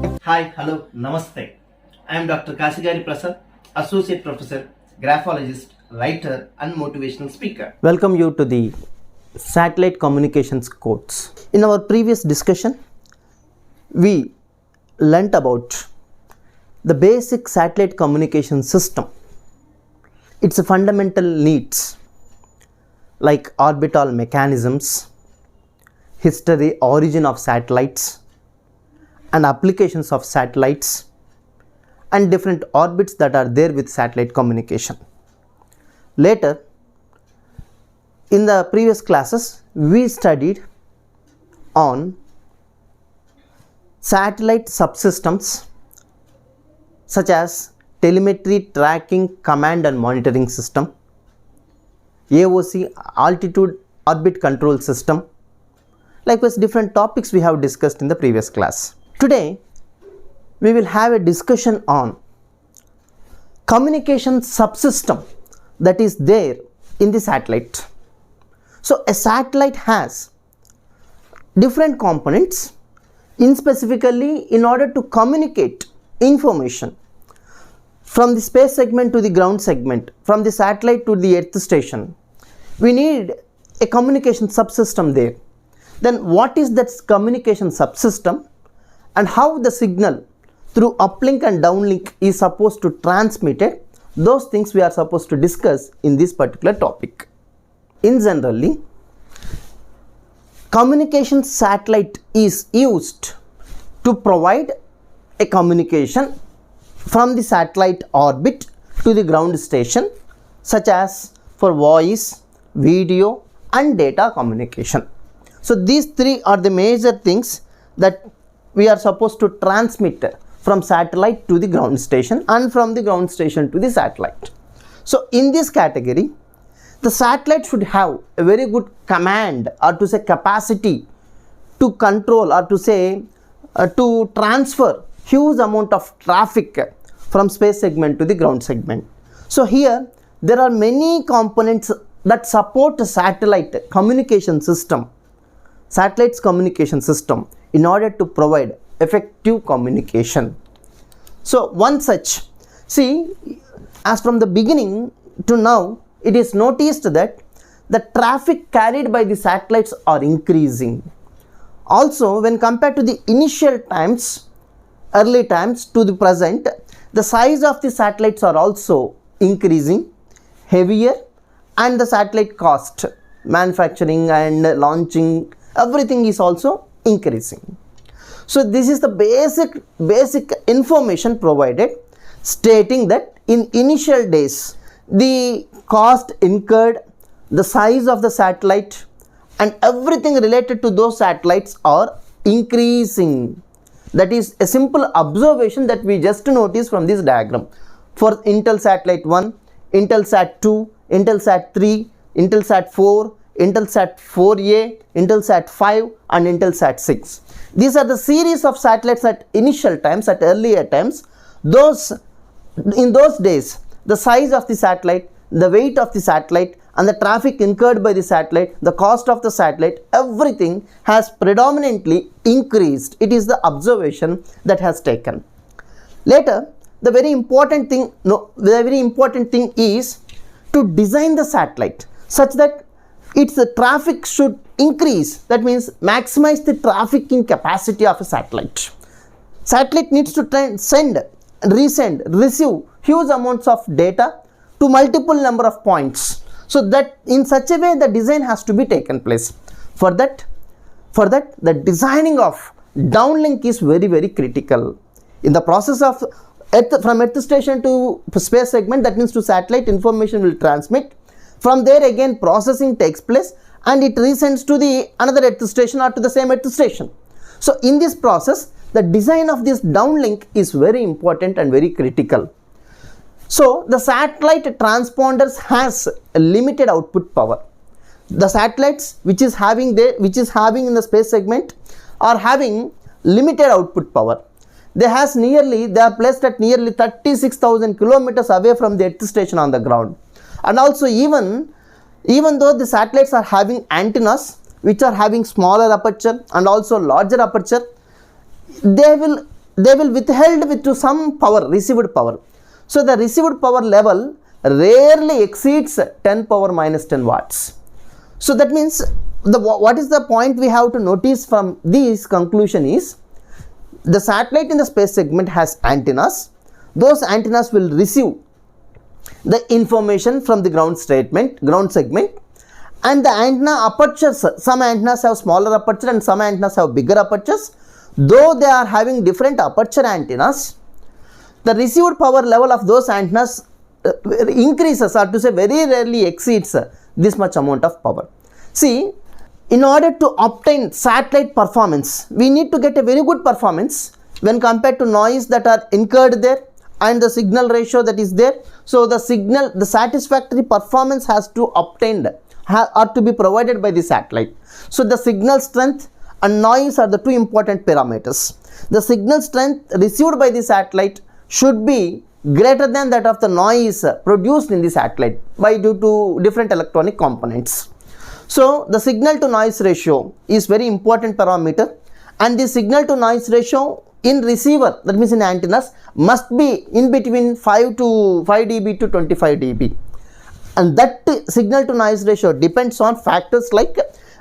Hi, hello, namaste. I am Dr. Kasigari Prasad, Associate Professor, Graphologist, Writer, and Motivational Speaker. Welcome you to the Satellite Communications course. In our previous discussion, we learnt about the basic satellite communication system, its fundamental needs like orbital mechanisms, history, origin of satellites, and applications of satellites, and different orbits that are there with satellite communication. Later, in the previous classes, we studied on satellite subsystems such as telemetry, tracking, command and monitoring system, AOC, altitude orbit control system. Likewise, different topics we have discussed in the previous class. Today, we will have a discussion on communication subsystem that is there in the satellite. So, a satellite has different components specifically in order to communicate information from the space segment to the ground segment, from the satellite to the earth station. We need a communication subsystem there. Then what is that communication subsystem and how the signal through uplink and downlink is supposed to transmit it? Those things we are supposed to discuss in this particular topic. In generally, communication satellite is used to provide a communication from the satellite orbit to the ground station, such as for voice, video and data communication. So these three are the major things that we are supposed to transmit from satellite to the ground station and from the ground station to the satellite. So in this category, the satellite should have a very good command or to say capacity to control or to say to transfer huge amount of traffic from space segment to the ground segment. So here there are many components that support a satellite communication system, satellite's communication system, in order to provide effective communication. So one such, see, as from the beginning to now, it is noticed that the traffic carried by the satellites are increasing. Also, when compared to the initial times, early times to the present, the size of the satellites are also increasing, heavier, and the satellite cost, manufacturing and launching, everything is also increasing. So this is the basic information provided, stating that in initial days the cost incurred, the size of the satellite and everything related to those satellites are increasing. That is a simple observation that we just noticed from this diagram. For Intelsat 1, Intelsat 2, Intelsat 3, Intelsat 4, Intelsat 4A, Intelsat 5 and Intelsat 6. These are the series of satellites at initial times, at earlier times. In those days, the size of the satellite, the weight of the satellite and the traffic incurred by the satellite, the cost of the satellite, everything has predominantly increased. It is the observation that has taken. Later, the very important thing is to design the satellite such that its traffic should increase. That means maximize the trafficking capacity of a satellite. Satellite needs to send, resend, receive huge amounts of data to multiple number of points. So that in such a way the design has to be taken place. For that the designing of downlink is very critical. In the process of from earth station to space segment, that means to satellite, information will transmit. From there again processing takes place and it resends to the another earth station or to the same earth station. So in this process, the design of this downlink is very important and very critical. So the satellite transponders has a limited output power. The satellites which is having in the space segment are having limited output power. They are placed at nearly 36,000 kilometers away from the earth station on the ground. And also even though the satellites are having antennas which are having smaller aperture and also larger aperture, they will they will withheld with to some power, received power. So the received power level rarely exceeds 10 power minus 10 watts. So that means what is the point we have to notice from this conclusion is the satellite in the space segment has antennas. Those antennas will receive the information from the ground segment, and the antenna apertures, some antennas have smaller aperture and some antennas have bigger apertures. Though they are having different aperture antennas, the received power level of those antennas increases, or to say very rarely exceeds this much amount of power. See, in order to obtain satellite performance, we need to get a very good performance when compared to noise that are incurred there and the signal ratio that is there. So the satisfactory performance has to obtained or to be provided by the satellite. So the signal strength and noise are the two important parameters. The signal strength received by the satellite should be greater than that of the noise produced in the satellite due to different electronic components. So the signal to noise ratio is very important parameter, and the signal to noise ratio in receiver, that means in antennas, must be in between 5 dB to 25 dB, and that signal to noise ratio depends on factors like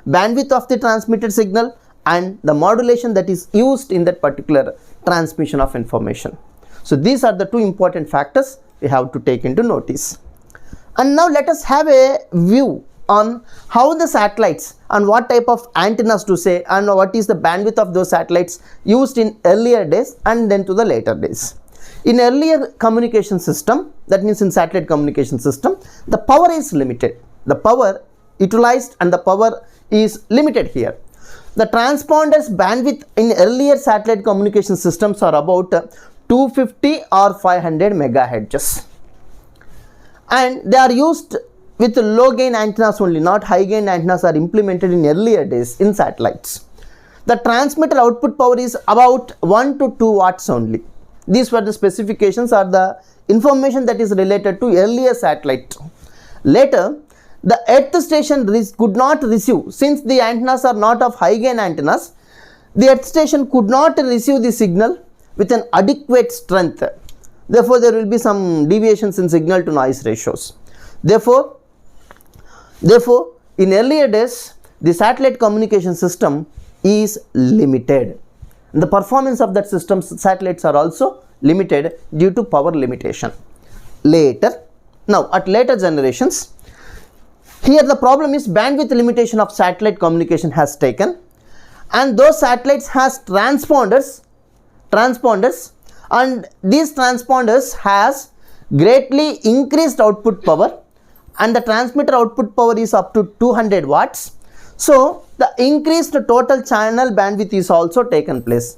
bandwidth of the transmitted signal and the modulation that is used in that particular transmission of information. So these are the two important factors we have to take into notice. And now let us have a view on how the satellites and what type of antennas to say and what is the bandwidth of those satellites used in earlier days and then to the later days. In earlier communication system, that means in satellite communication system, the power is limited. The power utilized and the power is limited here. The transponder's bandwidth in earlier satellite communication systems are about 250 or 500 megahertz, and they are used with low gain antennas only, not high gain antennas are implemented in earlier days in satellites. The transmitter output power is about 1 to 2 watts only. These were the specifications or the information that is related to earlier satellite. Later, the earth station could not receive, since the antennas are not of high gain antennas, the earth station could not receive the signal with an adequate strength. Therefore, there will be some deviations in signal to noise ratios. Therefore, in earlier days, the satellite communication system is limited. The performance of that system, satellites are also limited due to power limitation. Now at later generations, here the problem is bandwidth limitation of satellite communication has taken, and those satellites has transponders, and these transponders has greatly increased output power, and the transmitter output power is up to 200 watts. So the increased total channel bandwidth is also taken place.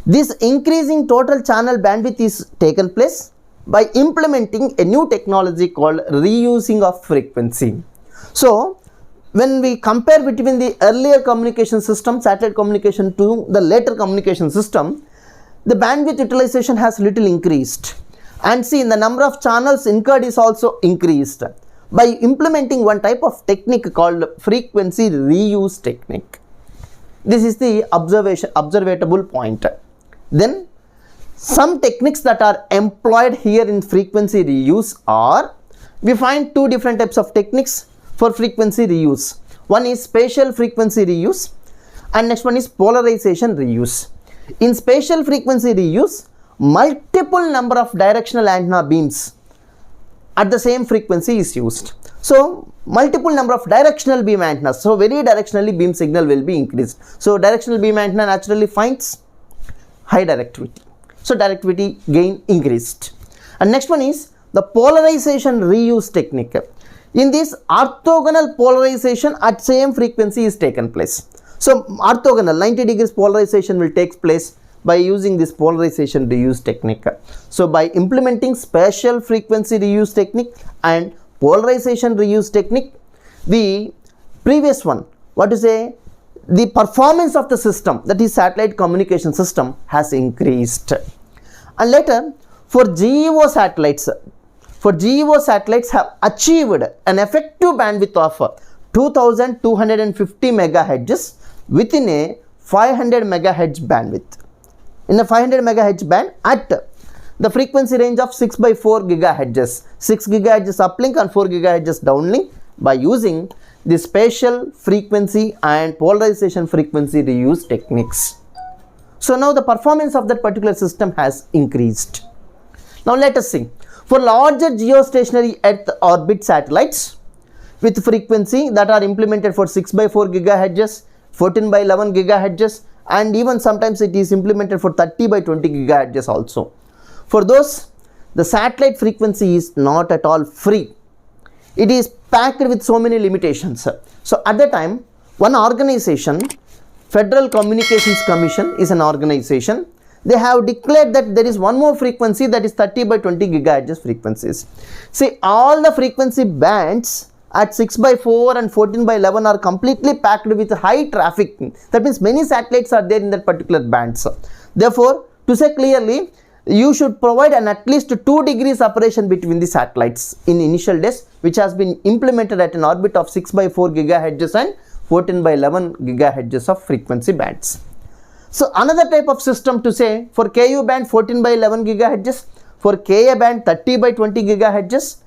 This increasing total channel bandwidth is taken place by implementing a new technology called reusing of frequency. So when we compare between the earlier communication system, satellite communication, to the later communication system, the bandwidth utilization has little increased, and see, the number of channels incurred is also increased by implementing one type of technique called frequency reuse technique. This is the observable point. Then some techniques that are employed here in frequency reuse are, we find two different types of techniques for frequency reuse. One is spatial frequency reuse and next one is polarization reuse. In spatial frequency reuse, multiple number of directional antenna beams at the same frequency is used. So multiple number of directional beam antennas, so very directionally beam signal will be increased. So directional beam antenna naturally finds high directivity, so directivity gain increased. And next one is the polarization reuse technique. In this, orthogonal polarization at same frequency is taken place. So orthogonal 90 degrees polarization will take place by using this polarization reuse technique. So by implementing spatial frequency reuse technique and polarization reuse technique, the previous one, the performance of the system, that is satellite communication system, has increased. And later, for GEO satellites have achieved an effective bandwidth of 2250 megahertz within a 500 megahertz bandwidth. in a 500 megahertz band at the frequency range of 6 by 4 gigahertz, 6 gigahertz uplink and 4 gigahertz downlink by using the spatial frequency and polarization frequency reuse techniques. So now the performance of that particular system has increased. Now let us see. For larger geostationary Earth orbit satellites with frequency that are implemented for 6 by 4 gigahertz, 14 by 11 gigahertz, and even sometimes it is implemented for 30 by 20 gigahertz also. For those, the satellite frequency is not at all free. It is packed with so many limitations. So at the time, one organization, Federal Communications Commission is an organization. They have declared that there is one more frequency, that is 30 by 20 gigahertz frequencies. See, all the frequency bands at 6 by 4 and 14 by 11 are completely packed with high traffic. That means many satellites are there in that particular bands. Therefore, to say clearly, you should provide an at least 2 degrees separation between the satellites in initial days, which has been implemented at an orbit of 6 by 4 gigahertz and 14 by 11 gigahertz of frequency bands. So another type of system to say, for Ku band 14 by 11 gigahertz, for Ka band 30 by 20 gigahertz,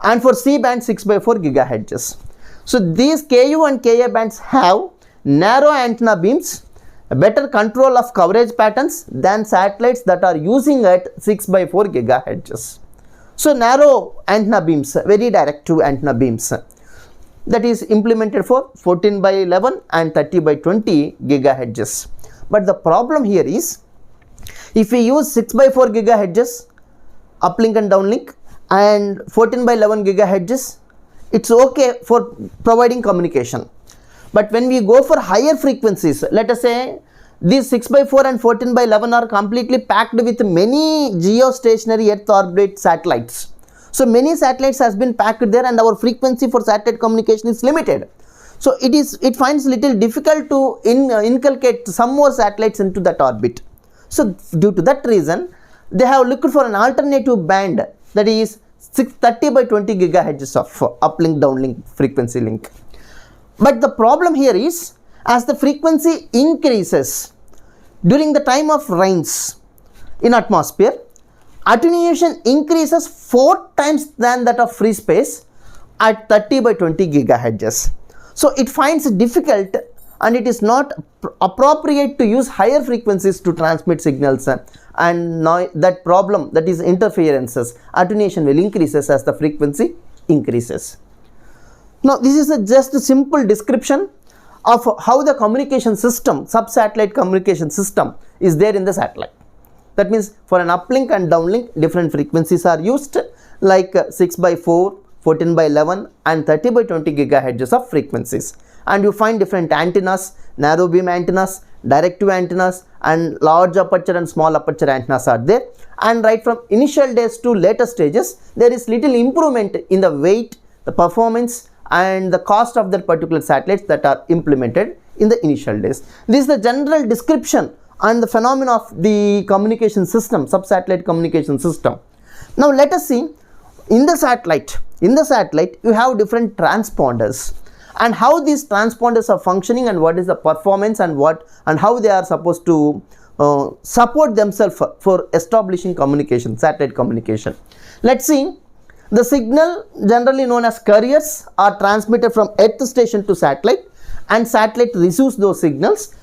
and for C band 6 by 4 gigahertz. So these Ku and Ka bands have narrow antenna beams, better control of coverage patterns than satellites that are using at 6 by 4 gigahertz. So narrow antenna beams, very directive antenna beams, that is implemented for 14 by 11 and 30 by 20 gigahertz. But the problem here is, if we use 6 by 4 gigahertz uplink and downlink and 14 by 11 gigahertz, it's okay for providing communication. But when we go for higher frequencies, let us say these 6 by 4 and 14 by 11 are completely packed with many geostationary Earth orbit satellites. So many satellites has been packed there, and our frequency for satellite communication is limited. So it finds little difficult to inculcate some more satellites into that orbit. So due to that reason, they have looked for an alternative band, that is 30 by 20 gigahertz of uplink downlink frequency link. But the problem here is, as the frequency increases during the time of rains in atmosphere, attenuation increases 4 times than that of free space at 30 by 20 gigahertz. So it finds it difficult, and it is not appropriate to use higher frequencies to transmit signals, and now that problem, that is interferences, attenuation will increases as the frequency increases. Now this is just a simple description of how the communication system, sub-satellite communication system is there in the satellite. That means for an uplink and downlink, different frequencies are used, like 6 by 4, 14 by 11 and 30 by 20 gigahertz of frequencies. And you find different antennas, narrow beam antennas, directive antennas, and large aperture and small aperture antennas are there. And right from initial days to later stages, there is little improvement in the weight, the performance, and the cost of that particular satellites that are implemented in the initial days. This is the general description and the phenomena of the communication system, sub-satellite communication system. Now let us see, in the satellite you have different transponders, and how these transponders are functioning, and what is the performance, and how they are supposed to support themselves for establishing communication, satellite communication. Let's see. The signal, generally known as carriers, are transmitted from Earth station to satellite, and satellite receives those signals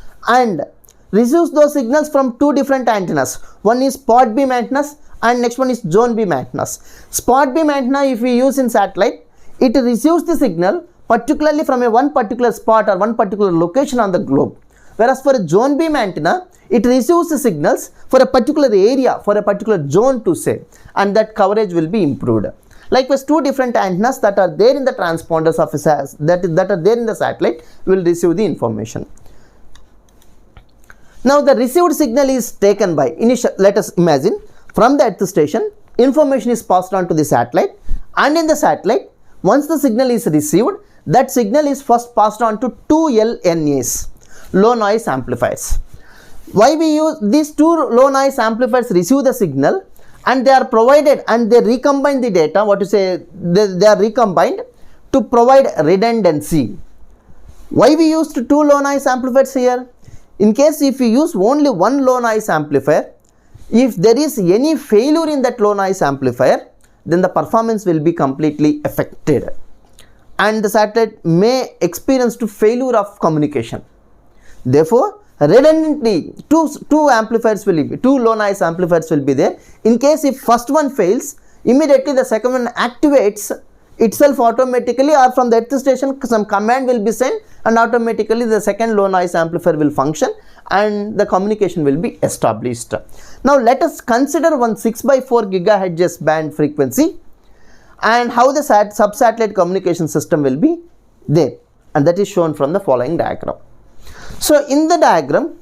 from 2 different antennas. One is spot beam antennas, and next one is zone beam antennas. Spot beam antenna, if we use in satellite, it receives the signal particularly from one particular spot or one particular location on the globe. Whereas for a zone beam antenna, it receives the signals for a particular area, for a particular zone to say, and that coverage will be improved. Likewise, 2 different antennas that are there in the transponders of that are there in the satellite will receive the information. Now the received signal is taken by let us imagine, from the Earth station, information is passed on to the satellite, and in the satellite, once the signal is received, that signal is first passed on to 2 LNAs, low noise amplifiers. Why we use these 2 low noise amplifiers receive the signal, and they are provided, and they recombine the data, they are recombined to provide redundancy. Why we used 2 low noise amplifiers here? In case if you use only one low noise amplifier, if there is any failure in that low noise amplifier, then the performance will be completely affected and the satellite may experience to failure of communication. Therefore, redundantly two amplifiers will be, two low noise amplifiers will be there. In case if first one fails, immediately the second one activates itself automatically, or from the earth station some command will be sent and automatically the second low noise amplifier will function and the communication will be established. Now let us consider one 6x4 gigahertz band frequency and how the sub-satellite communication system will be there, and that is shown from the following diagram. So in the diagram,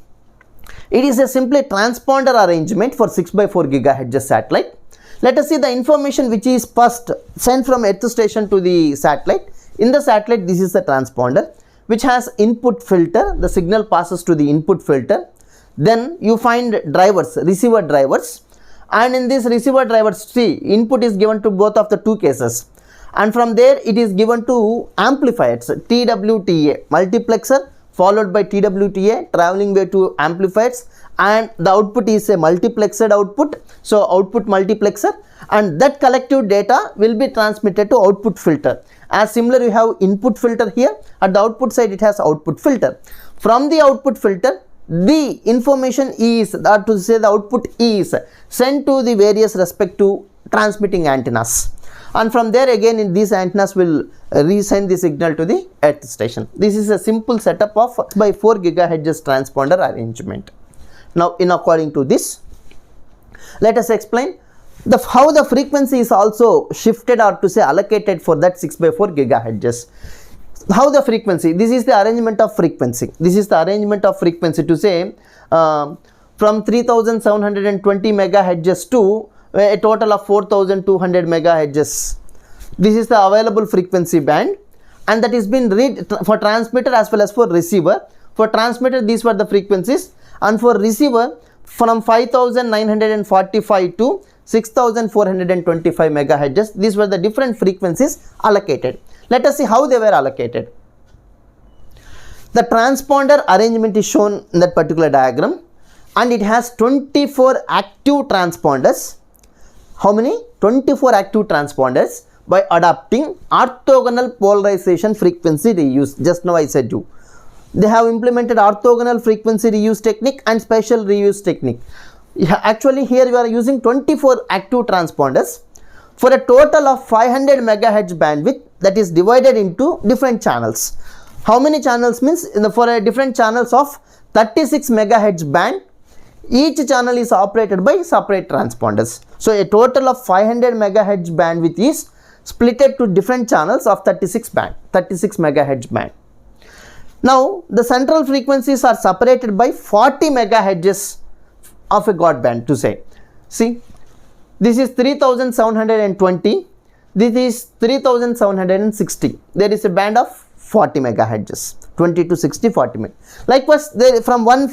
it is a simply transponder arrangement for 6x4 gigahertz satellite. Let us see the information which is first sent from earth station to the satellite. In the satellite, this is the transponder which has input filter. The signal passes to the input filter. Then you find drivers, receiver drivers, and in this receiver drivers, see, input is given to both of the two cases, and from there it is given to amplifiers, TWTA, multiplexer followed by TWTA, traveling wave to amplifiers, and the output is a multiplexed output, so output multiplexer, and that collective data will be transmitted to output filter. As similar, you have input filter here, at the output side it has output filter. From the output filter, the information is, or to say the output is sent to the various respective transmitting antennas, and from there again in these antennas will resend the signal to the earth station. This is a simple setup of by 4 gigahertz transponder arrangement. Now in according to this, let us explain how the frequency is also shifted, or to say allocated for that 6x4 gigahertz. How the frequency, this is the arrangement of frequency, this is the arrangement of frequency to say from 3720 megahertz to a total of 4200 megahertz. This is the available frequency band, and that is been read for transmitter as well as for receiver. For transmitter these were the frequencies, and for receiver from 5945 to 6425 megahertz. These were the different frequencies allocated. Let us see how they were allocated. The transponder arrangement is shown in that particular diagram, and it has 24 active transponders. How many? 24 active transponders by adopting orthogonal polarization frequency reuse. Just now I said you. They have implemented orthogonal frequency reuse technique and spatial reuse technique. Actually here we are using 24 active transponders for a total of 500 megahertz bandwidth, that is divided into different channels. How many channels means for a different channels of 36 megahertz band, each channel is operated by separate transponders. So a total of 500 megahertz bandwidth is splitted to different channels of 36 megahertz band. Now the central frequencies are separated by 40 megahertz of a God band, to say. See, this is 3720, this is 3760. There is a band of 40 megahertz, 20 to 60, 40 megahertz. Likewise, there from one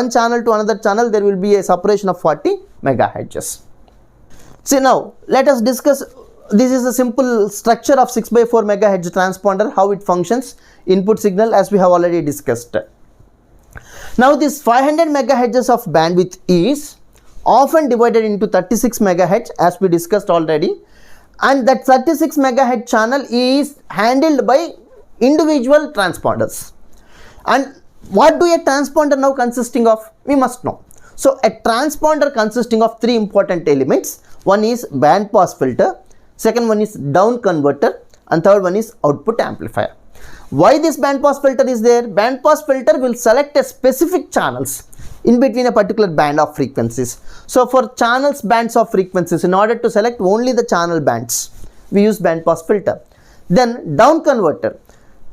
channel to another channel there will be a separation of 40 megahertz. See, now let us discuss. This is a simple structure of 6x4 megahertz transponder, how it functions, input signal, as we have already discussed. Now this 500 megahertz of bandwidth is often divided into 36 megahertz, as we discussed already, and that 36 megahertz channel is handled by individual transponders. And what do a transponder now consisting of? We must know. So a transponder consisting of 3 important elements. One is band pass filter, second one is down converter, and third one is output amplifier. Why this band pass filter is there? Band pass filter will select a specific channels in between a particular band of frequencies. So for channels bands of frequencies, in order to select only the channel bands, we use band pass filter. Then down converter,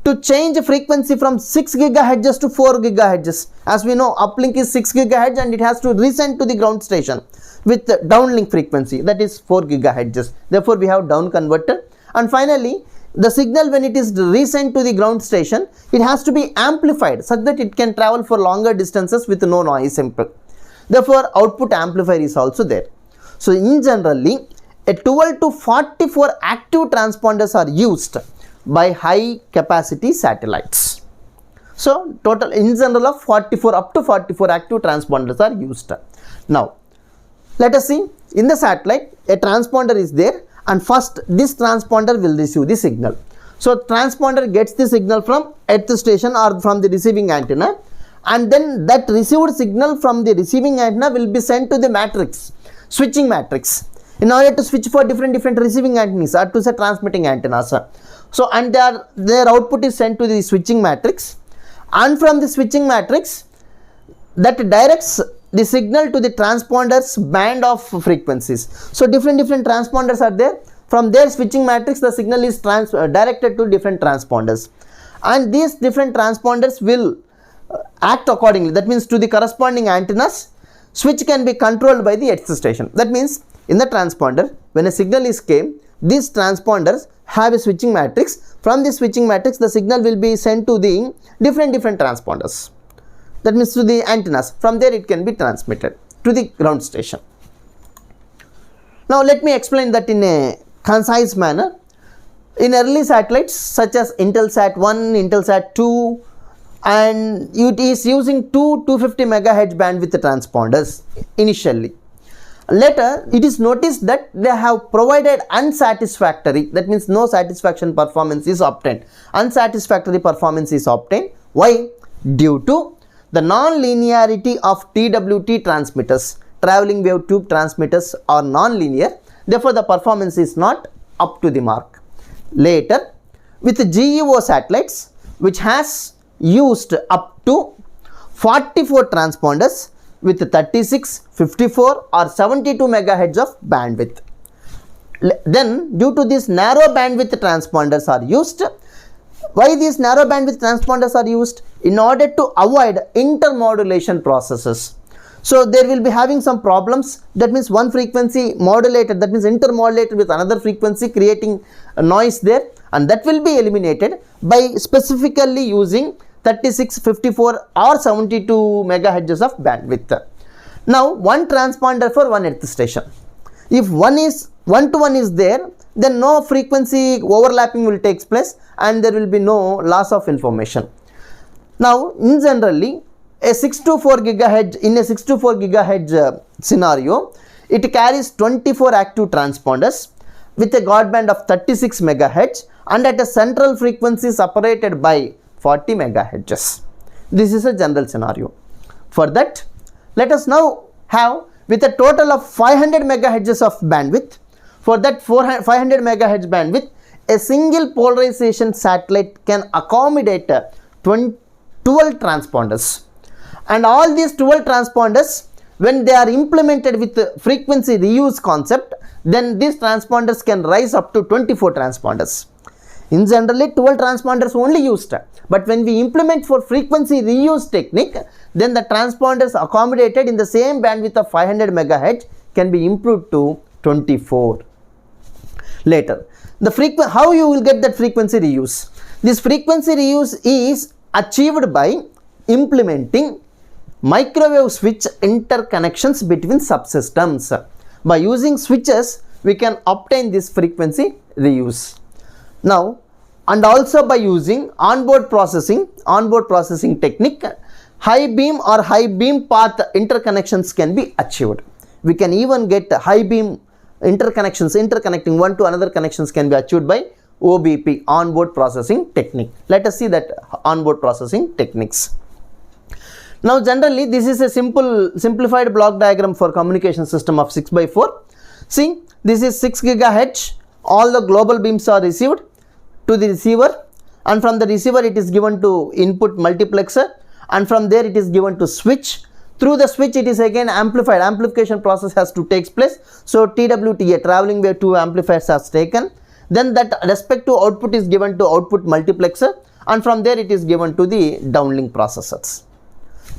to change frequency from 6 gigahertz to 4 gigahertz. As we know, uplink is 6 gigahertz and it has to resend to the ground station with the downlink frequency, that is 4 gigahertz. Therefore we have down converter. And finally, the signal when it is resent to the ground station, it has to be amplified such that it can travel for longer distances with no noise input. Therefore output amplifier is also there. So in generally, a 12 to 44 active transponders are used by high capacity satellites. So total in general of 44 up to 44 active transponders are used. Now let us see, in the satellite a transponder is there, and first this transponder will receive the signal. So transponder gets the signal from earth station or from the receiving antenna, and then that received signal from the receiving antenna will be sent to the matrix, switching matrix, in order to switch for different receiving antennas or to say transmitting antennas. So and their output is sent to the switching matrix, and from the switching matrix that directs the signal to the transponder's band of frequencies. So different transponders are there. From their switching matrix, the signal is directed to different transponders, and these different transponders will act accordingly. That means to the corresponding antennas, switch can be controlled by the earth station. That means in the transponder, when a signal is came, these transponders have a switching matrix. From the switching matrix, the signal will be sent to the different transponders. That means to the antennas. From there it can be transmitted to the ground station. Now let me explain that in a concise manner. In early satellites such as Intelsat 1, Intelsat 2, and it is using 250 MHz bandwidth transponders initially. Later it is noticed that they have provided unsatisfactory, that means no satisfaction performance is obtained. Unsatisfactory performance is obtained. Why? Due to the non-linearity of TWT transmitters. Traveling wave tube transmitters are non-linear, therefore the performance is not up to the mark. Later, with GEO satellites, which has used up to 44 transponders with 36, 54 or 72 MHz of bandwidth. Then due to these narrow bandwidth transponders are used. Why these narrow bandwidth transponders are used? In order to avoid intermodulation processes. So there will be having some problems, that means one frequency modulated, that means intermodulated with another frequency, creating a noise there, and that will be eliminated by specifically using 36, 54 or 72 MHz of bandwidth. Now one transponder for one earth station. If one to one is there, then no frequency overlapping will take place and there will be no loss of information. Now in generally a 624 GHz, in a 624 GHz scenario, it carries 24 active transponders with a guard band of 36 MHz and at a central frequency separated by 40 MHz. This is a general scenario. For that, let us now have with a total of 500 MHz of bandwidth. For that 500 MHz bandwidth, a single polarization satellite can accommodate 12 transponders. And all these 12 transponders, when they are implemented with the frequency reuse concept, then these transponders can rise up to 24 transponders. In generally 12 transponders only used, but when we implement for frequency reuse technique, then the transponders accommodated in the same bandwidth of 500 MHz can be improved to 24. Later, how you will get that frequency reuse? This frequency reuse is achieved by implementing microwave switch interconnections between subsystems. By using switches, we can obtain this frequency reuse. Now, and also by using onboard processing technique, high beam or high beam path interconnections can be achieved. We can even get high beam interconnecting one to another connections can be achieved by OBP, onboard processing technique. Let us see that onboard processing techniques. Now generally this is a simplified block diagram for communication system of 6x4. See, this is 6 GHz, all the global beams are received to the receiver, and from the receiver it is given to input multiplexer, and from there it is given to switch. Through the switch it is again amplified, amplification process has to take place. So TWTA, traveling wave tube amplifiers has taken, then that respective output is given to output multiplexer, and from there it is given to the downlink processors.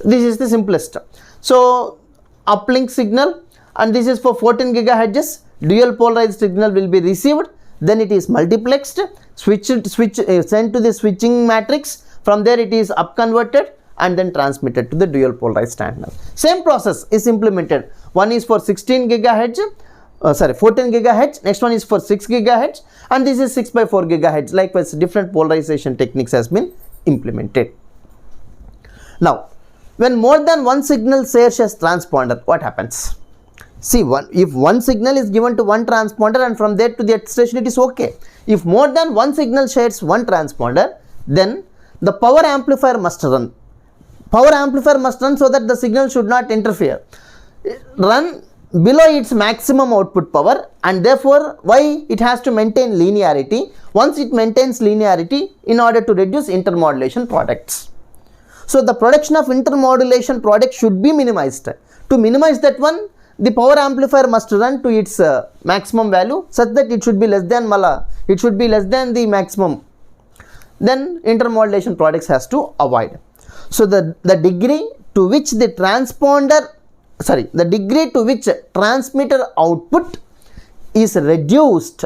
This is the simplest. So uplink signal, and this is for 14 GHz, dual polarized signal will be received, then it is multiplexed, sent to the switching matrix, from there it is upconverted and then transmitted to the dual polarized antenna. Same process is implemented. One is for 14 GHz, next one is for 6 GHz, and this is 6x4 GHz. Likewise, different polarization techniques has been implemented. Now, when more than one signal shares as transponder, what happens? See, if one signal is given to one transponder and from there to that station it is okay. If more than one signal shares one transponder, then the power amplifier must run. Power amplifier must run so that the signal should not interfere. Run below its maximum output power, and therefore why it has to maintain linearity. Once it maintains linearity in order to reduce intermodulation products. So the production of intermodulation product should be minimized. To minimize that one, the power amplifier must run to its maximum value such that it should be less than the maximum. Then intermodulation products has to avoid. So the degree to which the transmitter output is reduced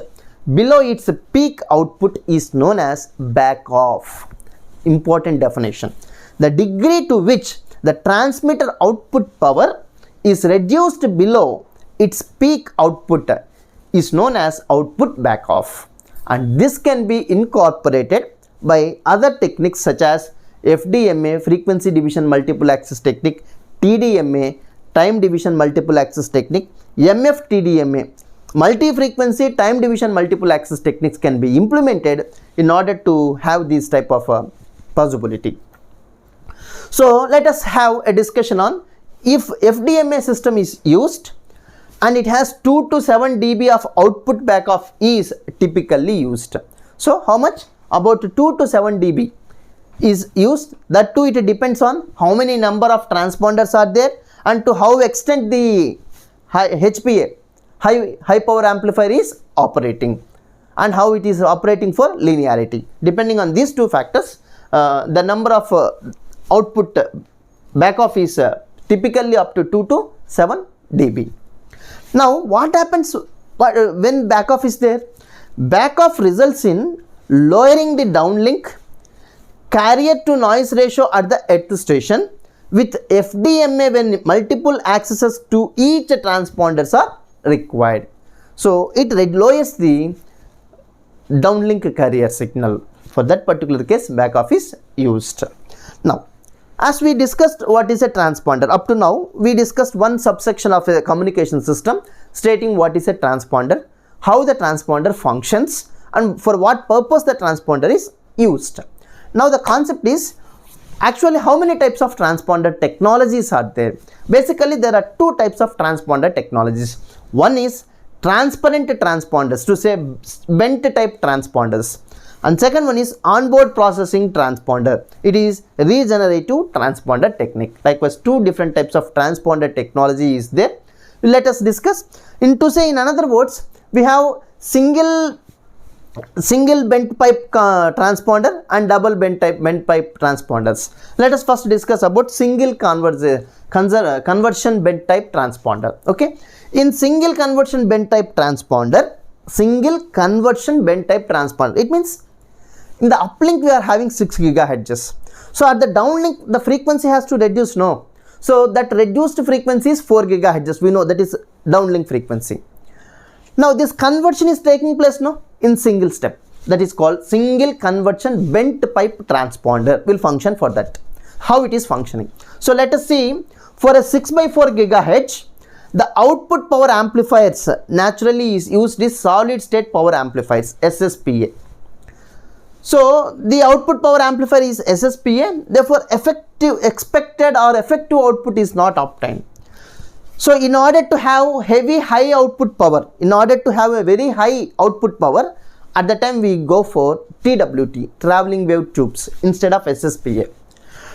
below its peak output is known as back off. Important definition. The degree to which the transmitter output power is reduced below its peak output is known as output back off, and this can be incorporated by other techniques such as FDMA, frequency division multiple access technique, TDMA, time division multiple access technique, MFTDMA, multi-frequency time division multiple access techniques can be implemented in order to have this type of possibility. So let us have a discussion on if FDMA system is used and it has 2 to 7 dB of output back off is typically used. So how much? About 2 to 7 dB is used. That too, it depends on how many number of transponders are there and to how extent the HPA, high power amplifier, is operating and how it is operating for linearity. Depending on these two factors, the number of output back off is typically up to 2 to 7 dB. Now what happens when back off is there? Back off results in lowering the downlink carrier to noise ratio at the earth station. With FDMA, when multiple accesses to each transponders are required, so it lowers the downlink carrier signal. For that particular case, back off is used. Now, as we discussed what is a transponder, up to now we discussed one subsection of a communication system stating what is a transponder, how the transponder functions, and for what purpose the transponder is used. Now the concept is actually how many types of transponder technologies are there. Basically there are two types of transponder technologies. One is transparent transponders, to say bent type transponders, and second one is onboard processing transponder. It is regenerative transponder technique. Likewise, two different types of transponder technology is there. Let us discuss. In other words, we have single bent pipe transponder and double bent pipe transponders. Let us first discuss about single conversion bent type transponder. Okay, in single conversion bent type transponder, it means in the uplink we are having 6 gigahertz. So at the downlink the frequency has to reduce, no? So that reduced frequency is 4 gigahertz. We know that is downlink frequency. Now this conversion is taking place, no, in single step. That is called single conversion bent pipe transponder will function for that. How it is functioning? So let us see, for a 6x4 gigahertz, the output power amplifiers naturally is used is solid state power amplifiers, SSPA. So the output power amplifier is SSPA, therefore expected output is not obtained. So in order to have high output power, in order to have a very high output power, at the time we go for TWT, traveling wave tubes, instead of SSPA.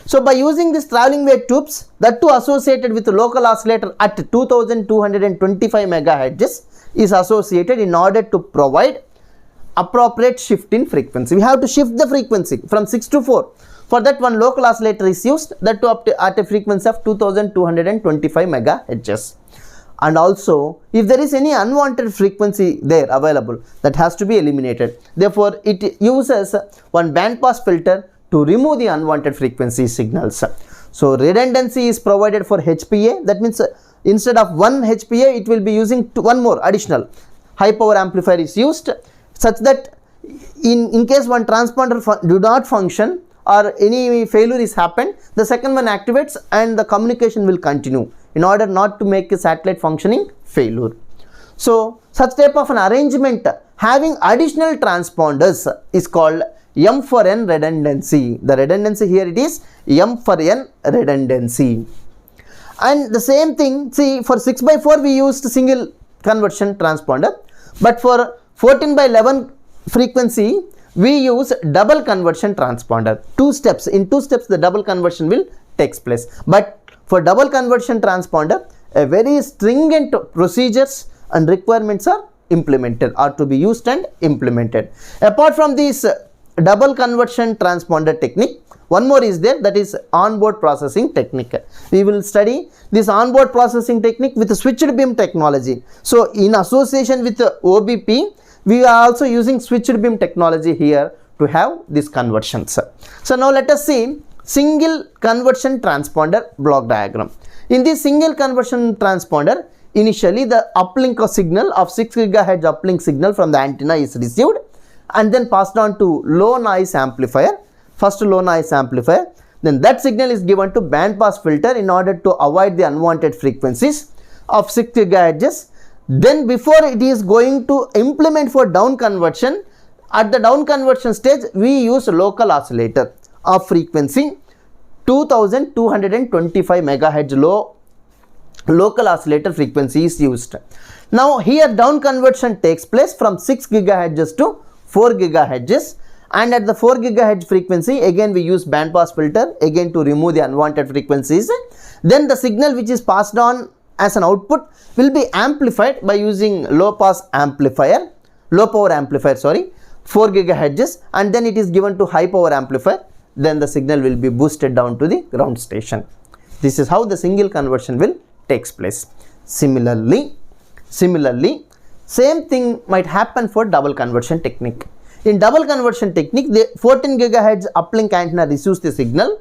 So by using these traveling wave tubes, that too associated with local oscillator at 2225 megahertz is associated in order to provide appropriate shift in frequency. We have to shift the frequency from 6 to 4. For that, one local oscillator is used, that too up to at a frequency of 2225 megahertz. And also, if there is any unwanted frequency there available, that has to be eliminated. Therefore, it uses one band pass filter to remove the unwanted frequency signals. So redundancy is provided for HPA. That means instead of one HPA, it will be using one more additional high power amplifier is used, such that in case one transponder do not function, or any failure is happened, the second one activates and the communication will continue in order not to make a satellite functioning failure. So such type of an arrangement having additional transponders is called M for N redundancy. The redundancy here it is M for N redundancy. And the same thing, see, for 6x4 we used single conversion transponder, but for 14x11 frequency we use double conversion transponder. In two steps the double conversion will takes place. But for double conversion transponder, a very stringent procedures and requirements are implemented, are to be used and implemented. Apart from this double conversion transponder technique, one more is there, that is onboard processing technique. We will study this onboard processing technique with switched beam technology. So in association with OBP, we are also using switched beam technology here to have these conversions. So now let us see single conversion transponder block diagram. In this single conversion transponder, initially the uplink of signal of 6 GHz uplink signal from the antenna is received and then passed on to low noise amplifier. First low noise amplifier, then that signal is given to band pass filter in order to avoid the unwanted frequencies of 6 GHz. Then before it is going to implement for down conversion, at the down conversion stage we use local oscillator of frequency 2225 MHz local oscillator frequency is used. Now here down conversion takes place from 6 GHz to 4 GHz, and at the 4 GHz frequency again we use band pass filter again to remove the unwanted frequencies. Then the signal which is passed on as an output will be amplified by using low power amplifier 4 GHz, and then it is given to high power amplifier, then the signal will be boosted down to the ground station. This is how the single conversion will takes place. Similarly, same thing might happen for double conversion technique. In double conversion technique, the 14 GHz uplink antenna receives the signal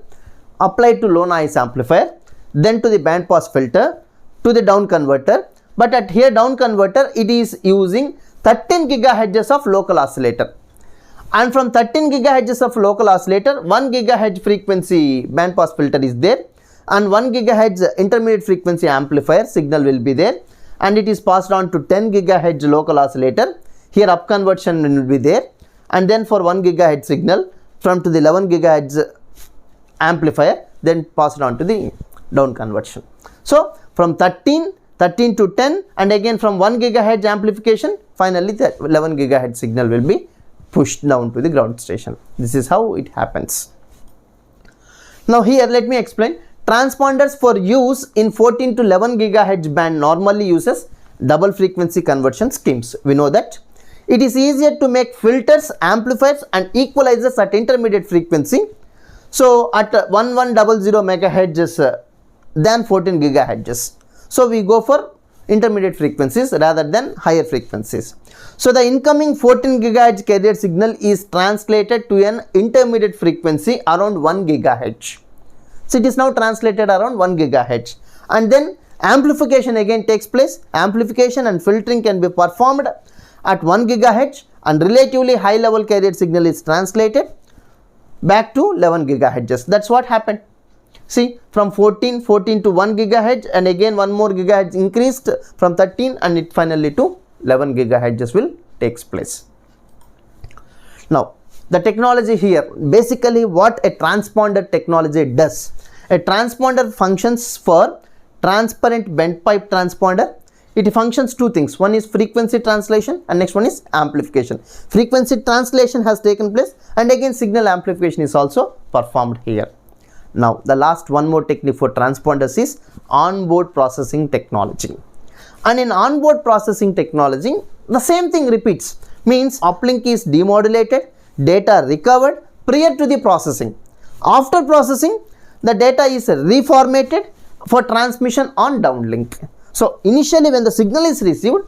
applied to low noise amplifier, then to the band pass filter, to the down converter, but at here down converter it is using 13 GHz of local oscillator, and from 13 GHz of local oscillator 1 GHz frequency band pass filter is there, and 1 GHz intermediate frequency amplifier signal will be there, and it is passed on to 10 GHz local oscillator. Here up conversion will be there, and then for 1 GHz signal from to the 11 GHz amplifier, then passed on to the down conversion. So from 13 to 10, and again from 1 GHz amplification, finally the 11 GHz signal will be pushed down to the ground station. This is how it happens. Now here let me explain. Transponders for use in 14 to 11 GHz band normally uses double frequency conversion schemes. We know that it is easier to make filters, amplifiers and equalizers at intermediate frequency. So at 1100 MHz than 14 GHz. So we go for intermediate frequencies rather than higher frequencies. So the incoming 14 GHz carrier signal is translated to an intermediate frequency around 1 GHz. So it is now translated around 1 GHz, and then amplification again takes place. Amplification and filtering can be performed at 1 GHz, and relatively high level carrier signal is translated back to 11 GHz. That's what happened. See, from 14 to 1 GHz, and again one more GHz increased from 13, and it finally to 11 GHz will takes place. Now the technology here, basically what a transponder technology does. A transponder functions for transparent bent pipe transponder. It functions two things. One is frequency translation and next one is amplification. Frequency translation has taken place, and again signal amplification is also performed here. Now the last one more technique for transponders is onboard processing technology. And in onboard processing technology, the same thing repeats. Means uplink is demodulated, data recovered prior to the processing. After processing, the data is reformatted for transmission on downlink. So initially when the signal is received,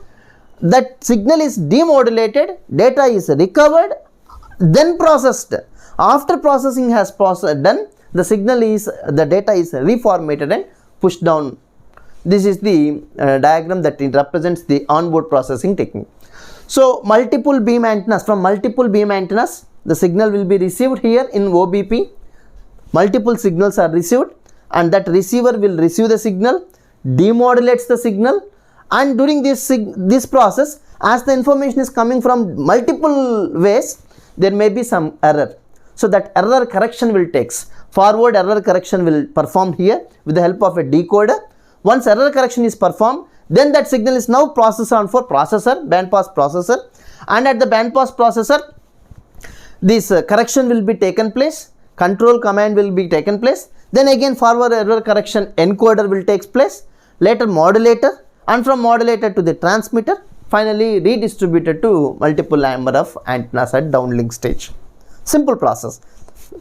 that signal is demodulated, data is recovered, then processed. After processing has done, the data is reformatted and pushed down. This is the diagram that it represents the onboard processing technique. So multiple beam antennas, from multiple beam antennas, the signal will be received here in OBP, multiple signals are received, and that receiver will receive the signal, demodulates the signal, and during this process, as the information is coming from multiple ways, there may be some error. So that error correction will takes. Forward error correction will perform here with the help of a decoder. Once error correction is performed, then that signal is now processed on for processor, bandpass processor, and at the bandpass processor, this correction will be taken place, control command will be taken place, then again forward error correction encoder will take place, later modulator, and from modulator to the transmitter, finally redistributed to multiple number of antennas at downlink stage. Simple process.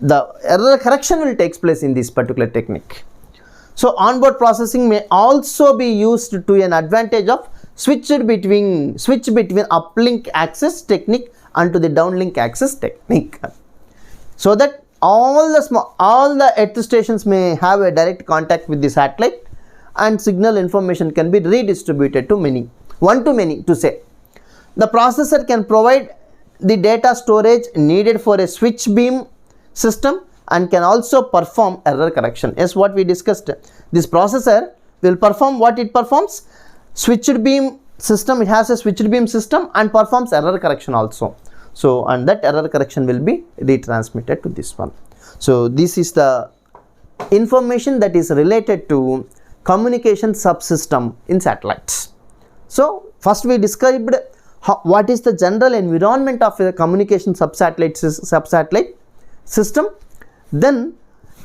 The error correction will take place in this particular technique. So onboard processing may also be used to an advantage of switch between uplink access technique and to the downlink access technique, so that all the earth stations may have a direct contact with the satellite, and signal information can be redistributed to many, one to many to say. The processor can provide the data storage needed for a switch beam system and can also perform error correction. Yes, what we discussed, this processor will perform what it performs, switched beam system, it has a switched beam system and performs error correction also. So, and that error correction will be retransmitted to this one. So, this is the information that is related to communication subsystem in satellites. So, first we described what is the general environment of a communication subsatellite system. Then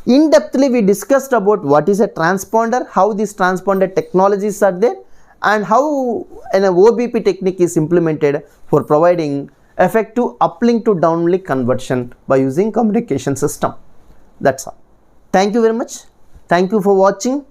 in-depthly we discussed about what is a transponder, how these transponder technologies are there, and how an OBP technique is implemented for providing effective uplink to downlink conversion by using communication system. That's all. Thank you very much. Thank you for watching.